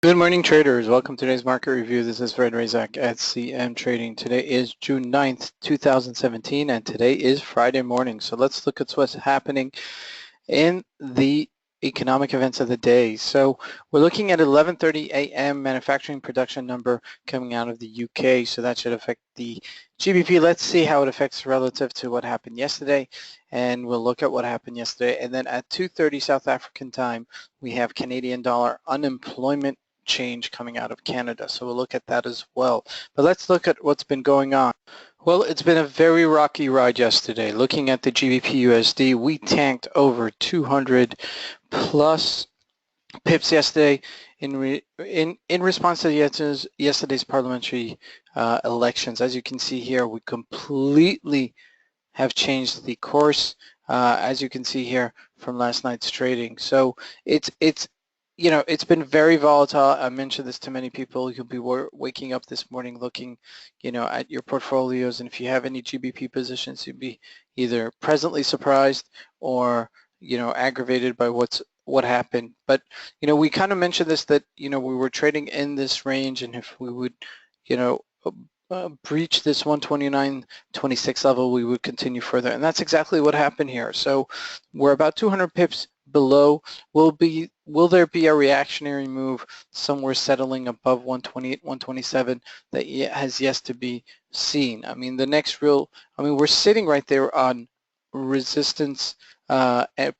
Good morning, traders. Welcome to today's market review. This is Razak at CMTrading. Today is June 9th, 2017, and today is Friday morning. So let's look at what's happening in the economic events of the day. So we're looking at 11:30 a.m. manufacturing production number coming out of the UK. So that should affect the GBP. Let's see how it affects relative to what happened yesterday, and we'll look at what happened yesterday. And then at 2:30 South African time, we have Canadian dollar unemployment change coming out of Canada. So we'll look at that as well. But let's look at what's been going on. Well, it's been a very rocky ride yesterday. Looking at the GBP USD, we tanked over 200 plus pips yesterday in response to yesterday's parliamentary elections. As you can see here, we completely have changed the course, as you can see here from last night's trading. So it's been very volatile. I mentioned this to many people. You'll be waking up this morning looking, at your portfolios, and if you have any GBP positions, you'd be either pleasantly surprised or, aggravated by what happened. But, we kind of mentioned this, that, we were trading in this range, and if we would, breach this 129.26 level, we would continue further, and that's exactly what happened here. So we're about 200 pips below. Will there be a reactionary move somewhere settling above 128, 127 that has yet to be seen? I mean, we're sitting right there on resistance,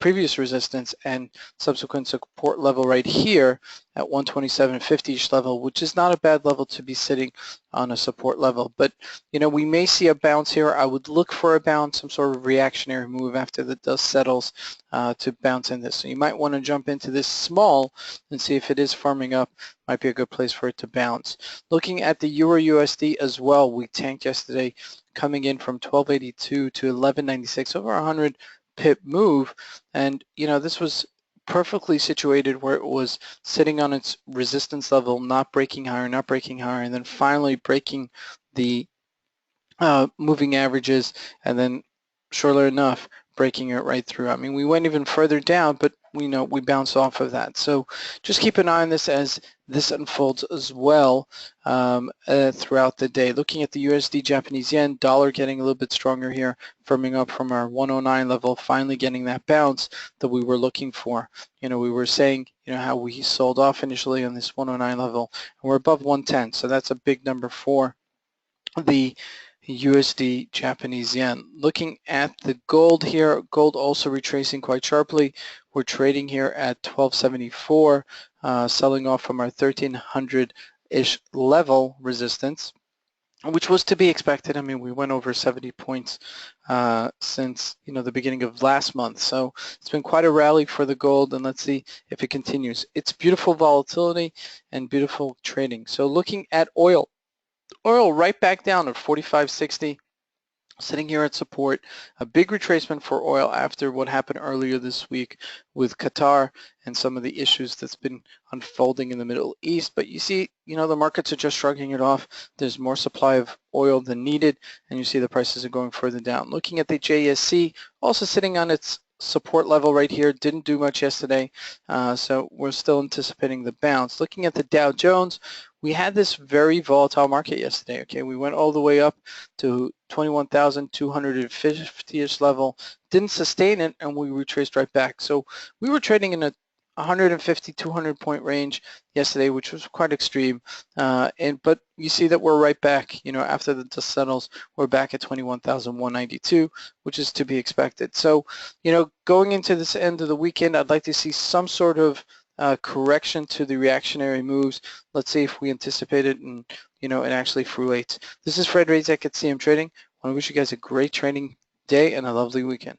previous resistance and subsequent support level right here at 127.50-ish level, which is not a bad level to be sitting on a support level. But we may see a bounce here. I would look for a bounce, some sort of reactionary move after the dust settles to bounce in this. So you might want to jump into this small and see if it is firming up. Might be a good place for it to bounce. Looking at the Euro USD as well, we tanked yesterday, coming in from 1282 to 1196, over 100 pip move, and this was perfectly situated where it was sitting on its resistance level, not breaking higher, and then finally breaking the moving averages, and then surely enough breaking it right through. I mean, we went even further down, but we bounced off of that. So just keep an eye on this as this unfolds as well throughout the day. Looking at the USD Japanese yen, dollar getting a little bit stronger here, firming up from our 109 level, finally getting that bounce that we were looking for. We were saying, how we sold off initially on this 109 level, and we're above 110. So that's a big number for the USD Japanese yen. Looking at the gold here, gold also retracing quite sharply. We're trading here at 1274, selling off from our 1300-ish level resistance, which was to be expected. I mean, we went over 70 points since the beginning of last month. So it's been quite a rally for the gold, and let's see if it continues. It's beautiful volatility and beautiful trading. So looking at oil. Oil right back down at 45.60, sitting here at support. A big retracement for oil after what happened earlier this week with Qatar and some of the issues that's been unfolding in the Middle East. But you see, the markets are just shrugging it off. There's more supply of oil than needed, and you see the prices are going further down. Looking at the JSC, also sitting on its support level right here, didn't do much yesterday, so we're still anticipating the bounce. Looking at the Dow Jones, we had this very volatile market yesterday. Okay, we went all the way up to 21,250-ish level, didn't sustain it, and we retraced right back. So we were trading in a 150, 200 point range yesterday, which was quite extreme. But you see that we're right back, after the dust settles, we're back at 21,192, which is to be expected. So, going into this end of the weekend, I'd like to see some sort of correction to the reactionary moves. Let's see if we anticipate it and, it actually fruites. This is Razak at CM Trading. I want to wish you guys a great trading day and a lovely weekend.